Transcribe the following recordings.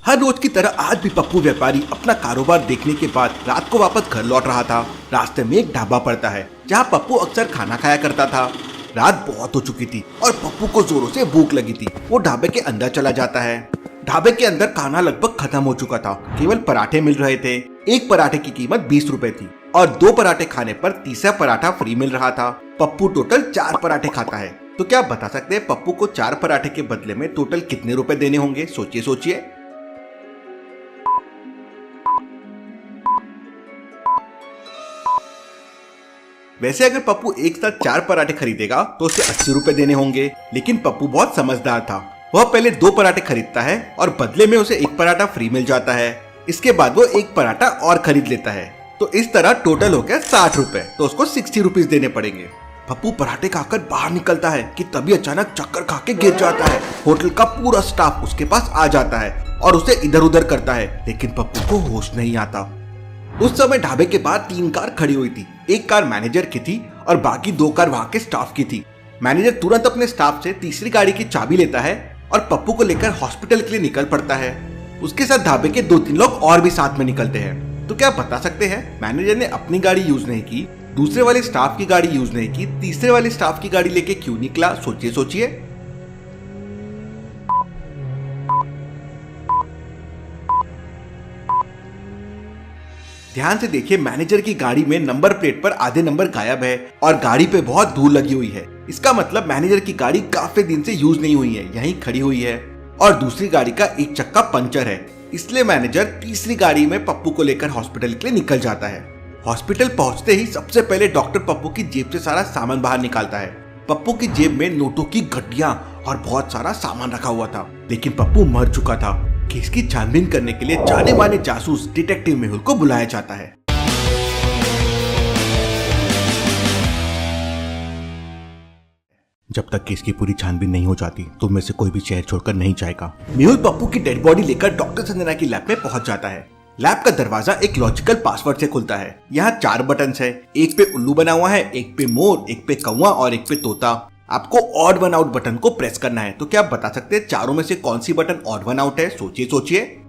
हर रोज की तरह आज भी पप्पू व्यापारी अपना कारोबार देखने के बाद रात को वापस घर लौट रहा था। रास्ते में एक ढाबा पड़ता है जहां पप्पू अक्सर खाना खाया करता था। रात बहुत हो चुकी थी और पप्पू को जोरों से भूख लगी थी। वो ढाबे के अंदर चला जाता है। ढाबे के अंदर खाना लगभग खत्म हो चुका था। केवल पराठे मिल रहे थे। एक पराठे की कीमत 20 रुपए थी और 2 पराठे खाने पर तीसरा पराठा फ्री मिल रहा था। पप्पू टोटल 4 पराठे खाता है। तो क्या आप बता सकते हैं पप्पू को 4 पराठे के बदले में टोटल कितने रुपए देने होंगे? सोचिए सोचिए। वैसे अगर पप्पू एक साथ 4 पराठे खरीदेगा तो उसे 80 रुपए देने होंगे, लेकिन पप्पू बहुत समझदार था। वह पहले 2 पराठे खरीदता है और बदले में उसे 1 पराठा फ्री मिल जाता है। इसके बाद वो 1 पराठा और खरीद लेता है। तो इस तरह टोटल हो गया 60 रुपए। तो उसको 60 रुपीज देने पड़ेंगे। पप्पू पराठे खाकर बाहर निकलता है कि तभी अचानक चक्कर खा के गिर जाता है। होटल का पूरा स्टाफ उसके पास आ जाता है और उसे इधर उधर करता है, लेकिन पप्पू को होश नहीं आता। उस समय ढाबे के बाहर 3 कार खड़ी हुई थी। एक कार मैनेजर की थी और बाकी 2 कार वहां के स्टाफ की थी। मैनेजर तुरंत अपने स्टाफ से तीसरी गाड़ी की चाबी लेता है और पप्पू को लेकर हॉस्पिटल के लिए निकल पड़ता है। उसके साथ ढाबे के 2-3 लोग और भी साथ में निकलते हैं। तो क्या आप बता सकते हैं मैनेजर ने अपनी गाड़ी यूज नहीं की, दूसरे वाले स्टाफ की गाड़ी यूज नहीं की, तीसरे वाले स्टाफ की गाड़ी लेके क्यों निकला? सोचिए सोचिए। ध्यान से देखिए, मैनेजर की गाड़ी में नंबर प्लेट पर आधे नंबर गायब है और गाड़ी पे बहुत धूल लगी हुई है। इसका मतलब मैनेजर की गाड़ी काफी दिन से यूज नहीं हुई है, यहीं खड़ी हुई है। और दूसरी गाड़ी का एक चक्का पंचर है। इसलिए मैनेजर तीसरी गाड़ी में पप्पू को लेकर हॉस्पिटल के लिए निकल जाता है। हॉस्पिटल पहुंचते ही सबसे पहले डॉक्टर पप्पू की जेब से सारा सामान बाहर निकालता है। पप्पू की जेब में नोटों की गड्डियां और बहुत सारा सामान रखा हुआ था, लेकिन पप्पू मर चुका था। केस की छानबीन करने के लिए जाने माने जासूस डिटेक्टिव मेहुल को बुलाया जाता है। जब तक केस की पूरी छानबीन नहीं हो जाती तो में से कोई भी शहर छोड़कर नहीं जाएगा। मेहुल पप्पू की डेड बॉडी लेकर डॉक्टर संजना की लैब में पहुंच जाता है। लैब का दरवाजा एक लॉजिकल पासवर्ड से खुलता है। यहाँ 4 बटन्स है। एक पे उल्लू बना हुआ है, एक पे मोर, एक पे कौवा और एक पे तोता। आपको ऑड वन आउट बटन को प्रेस करना है। तो क्या आप बता सकते हैं चारों में से कौन सी बटन ऑड वन आउट है? सोचिए सोचिए।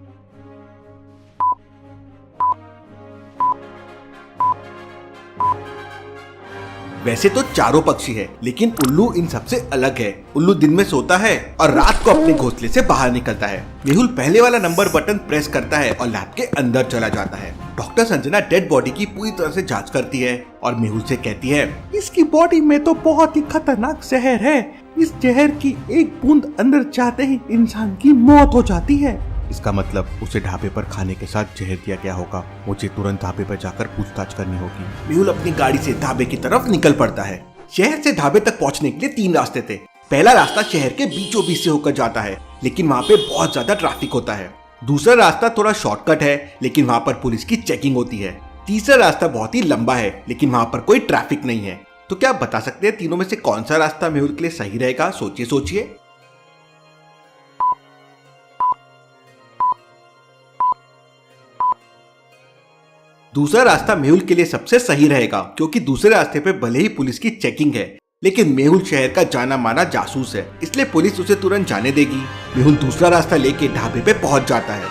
वैसे तो चारों पक्षी है, लेकिन उल्लू इन सबसे अलग है। उल्लू दिन में सोता है और रात को अपने घोंसले से बाहर निकलता है। मेहुल पहले वाला नंबर बटन प्रेस करता है और लैब के अंदर चला जाता है। डॉक्टर संजना डेड बॉडी की पूरी तरह से जांच करती है और मेहुल से कहती है, इसकी बॉडी में तो बहुत ही खतरनाक जहर है। इस जहर की एक बूंद अंदर जाते ही इंसान की मौत हो जाती है। इसका मतलब उसे ढाबे पर खाने के साथ जहर दिया गया होगा। मुझे तुरंत ढाबे पर जाकर पूछताछ करनी होगी। मेहुल अपनी गाड़ी से ढाबे की तरफ निकल पड़ता है। शहर से ढाबे तक पहुंचने के लिए 3 रास्ते थे। पहला रास्ता शहर के बीचों बीच से होकर जाता है, लेकिन वहाँ पे बहुत ज्यादा ट्रैफिक होता है। दूसरा रास्ता थोड़ा शॉर्टकट है, लेकिन वहाँ पर पुलिस की चेकिंग होती है। तीसरा रास्ता बहुत ही लंबा है, लेकिन वहाँ पर कोई ट्रैफिक नहीं है। तो क्या आप बता सकते हैं तीनों में से कौन सा रास्ता मेहुल के लिए सही रहेगा? सोचिए सोचिए। दूसरा रास्ता मेहुल के लिए सबसे सही रहेगा, क्योंकि दूसरे रास्ते पे भले ही पुलिस की चेकिंग है, लेकिन मेहुल शहर का जाना माना जासूस है, इसलिए पुलिस उसे तुरंत जाने देगी। मेहुल दूसरा रास्ता लेके ढाबे पे पहुंच जाता है।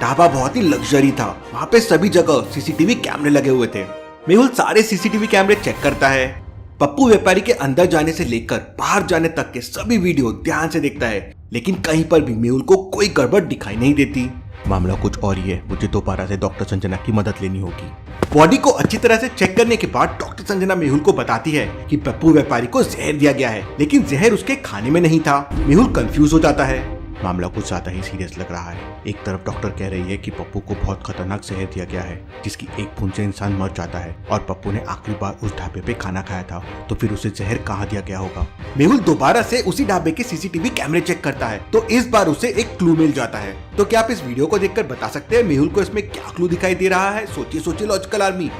ढाबा बहुत ही लग्जरी था। वहाँ पे सभी जगह सीसीटीवी कैमरे लगे हुए थे। मेहुल सारे सीसीटीवी कैमरे चेक करता है। पप्पू व्यापारी के अंदर जाने से लेकर बाहर जाने तक के सभी वीडियो ध्यान से देखता है, लेकिन कहीं पर भी मेहुल को कोई गड़बड़ दिखाई नहीं देती। मामला कुछ और ही है। मुझे दोबारा से डॉक्टर संजना की मदद लेनी होगी। बॉडी को अच्छी तरह से चेक करने के बाद डॉक्टर संजना मेहुल को बताती है कि पप्पू व्यापारी को जहर दिया गया है, लेकिन जहर उसके खाने में नहीं था। मेहुल कंफ्यूज हो जाता है। मामला कुछ ज्यादा ही सीरियस लग रहा है। एक तरफ डॉक्टर कह रही है कि पप्पू को बहुत खतरनाक जहर दिया गया है, जिसकी एक बूंद से इंसान मर जाता है, और पप्पू ने आखिरी बार उस ढाबे पे खाना खाया था, तो फिर उसे जहर कहाँ दिया गया होगा? मेहुल दोबारा से उसी ढाबे के सीसीटीवी कैमरे चेक करता है, तो इस बार उसे एक क्लू मिल जाता है। तो क्या आप इस वीडियो को देखकर बता सकते हैं मेहुल को इसमें क्या क्लू दिखाई दे रहा है? सोचिए सोचिए लॉजिकल आर्मी।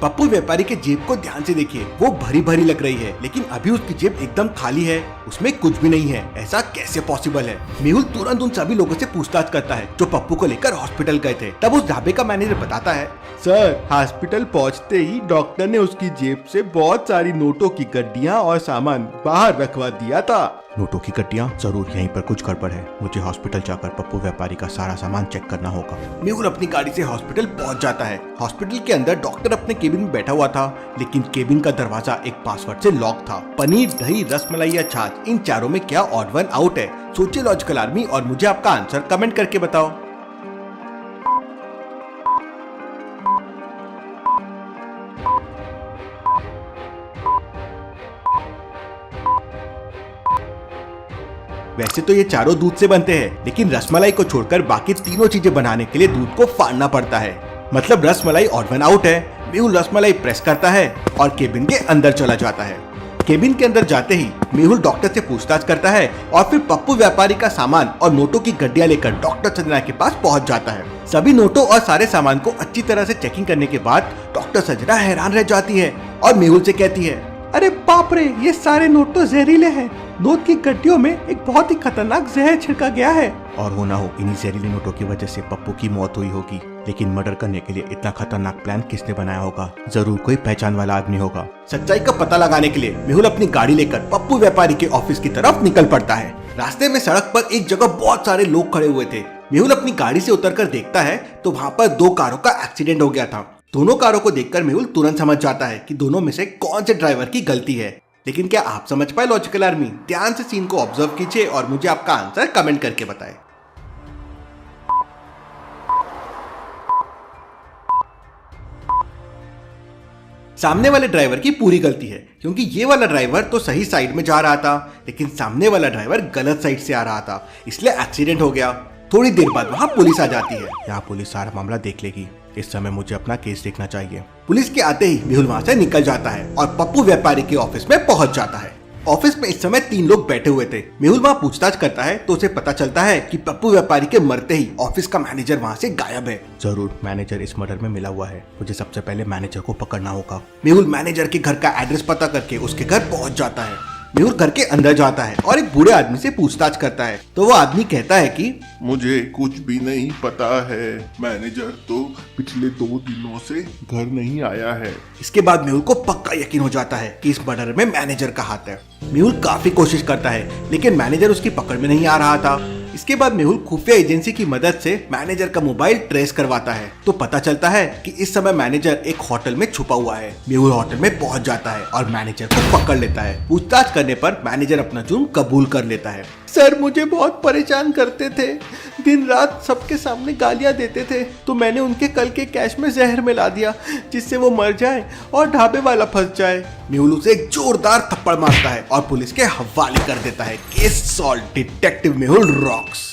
पप्पू व्यापारी के जेब को ध्यान से देखिए, वो भरी भरी लग रही है, लेकिन अभी उसकी जेब एकदम खाली है, उसमें कुछ भी नहीं है। ऐसा कैसे पॉसिबल है? मेहुल तुरंत उन सभी लोगों से पूछताछ करता है जो पप्पू को लेकर हॉस्पिटल गए थे। तब उस ढाबे का मैनेजर बताता है, सर, हॉस्पिटल पहुंचते ही डॉक्टर ने उसकी जेब से बहुत सारी नोटों की गड्डियां और सामान बाहर रखवा दिया था। नोटों की गड्डियां? जरूर यहीं पर कुछ गड़बड़ है। मुझे हॉस्पिटल जाकर पप्पू व्यापारी का सारा सामान चेक करना होगा। मेहुल अपनी गाड़ी से हॉस्पिटल पहुंच जाता है। हॉस्पिटल के अंदर डॉक्टर अपने केबिन में बैठा हुआ था, लेकिन केबिन का दरवाजा एक पासवर्ड से लॉक था। पनीर, दही, रसमलाई या छाछ, इन चारों में क्या ऑड वन आउट है? सोचिए लॉजिकल आर्मी, और मुझे आपका आंसर कमेंट करके बताओ। वैसे तो ये चारों दूध से बनते हैं, लेकिन रसमलाई को छोड़कर बाकी तीनों चीजें बनाने के लिए दूध को फाड़ना पड़ता है। मतलब रसमलाई ऑड वन आउट है। मेहुल रसमलाई प्रेस करता है और केबिन के अंदर चला जाता है। केबिन के अंदर जाते ही मेहुल डॉक्टर से पूछताछ करता है और फिर पप्पू व्यापारी का सामान और नोटों की गड्डियां लेकर डॉक्टर सजना के पास पहुंच जाता है। सभी नोटों और सारे सामान को अच्छी तरह से चेकिंग करने के बाद डॉक्टर सजना हैरान रह जाती है और मेहुल से कहती है, अरे बाप रे, ये सारे नोट तो जहरीले हैं। दूध की गड्डियों में एक बहुत ही खतरनाक जहर छिड़का गया है। और हो ना हो इन्हीं जहरीले नोटों की वजह से पप्पू की मौत हुई होगी। लेकिन मर्डर करने के लिए इतना खतरनाक प्लान किसने बनाया होगा? जरूर कोई पहचान वाला आदमी होगा। सच्चाई का पता लगाने के लिए मेहुल अपनी गाड़ी लेकर पप्पू व्यापारी के ऑफिस की तरफ निकल पड़ता है। रास्ते में सड़क पर एक जगह बहुत सारे लोग खड़े हुए थे। मेहुल अपनी गाड़ी से उतरकर देखता है तो वहाँ पर दो कारों का एक्सीडेंट हो गया था। दोनों कारों को देखकर मेहुल तुरंत समझ जाता है कि दोनों में से कौन से ड्राइवर की गलती है। लेकिन क्या आप समझ पाए लॉजिकल आर्मी? ध्यान से सीन को ऑब्जर्व कीजिए और मुझे आपका आंसर कमेंट करके बताएं। सामने वाले ड्राइवर की पूरी गलती है, क्योंकि ये वाला ड्राइवर तो सही साइड में जा रहा था, लेकिन सामने वाला ड्राइवर गलत साइड से आ रहा था, इसलिए एक्सीडेंट हो गया। थोड़ी देर बाद वहाँ पुलिस आ जाती है। यहाँ पुलिस सारा मामला देख लेगी। इस समय मुझे अपना केस देखना चाहिए। पुलिस के आते ही मेहुल वहाँ से निकल जाता है और पप्पू व्यापारी के ऑफिस में पहुंच जाता है। ऑफिस में इस समय 3 लोग बैठे हुए थे। मेहुल वहाँ पूछताछ करता है तो उसे पता चलता है कि पप्पू व्यापारी के मरते ही ऑफिस का मैनेजर वहाँ से गायब है। जरूर मैनेजर इस मर्डर में मिला हुआ है। मुझे सबसे पहले मैनेजर को पकड़ना होगा। मेहुल मैनेजर के घर का एड्रेस पता करके उसके घर पहुँच जाता है। मेहुल घर के अंदर जाता है और एक बूढ़े आदमी से पूछताछ करता है तो वो आदमी कहता है कि मुझे कुछ भी नहीं पता है। मैनेजर तो पिछले 2 दिनों से घर नहीं आया है। इसके बाद मेहुल को पक्का यकीन हो जाता है कि इस मर्डर में मैनेजर का हाथ है। मेहुल काफी कोशिश करता है, लेकिन मैनेजर उसकी पकड़ में नहीं आ रहा था। इसके बाद मेहुल खुफिया एजेंसी की मदद से मैनेजर का मोबाइल ट्रेस करवाता है तो पता चलता है कि इस समय मैनेजर एक होटल में छुपा हुआ है। मेहुल होटल में पहुंच जाता है और मैनेजर को पकड़ लेता है। पूछताछ करने पर मैनेजर अपना जुर्म कबूल कर लेता है। सर, मुझे बहुत परेशान करते थे, दिन रात सबके सामने गालियां देते थे, तो मैंने उनके कल के कैश में जहर मिला दिया जिससे वो मर जाए और ढाबे वाला फंस जाए। मेहुल उसे एक जोरदार थप्पड़ मारता है और पुलिस के हवाले कर देता है। Case solve, detective Mehul rocks.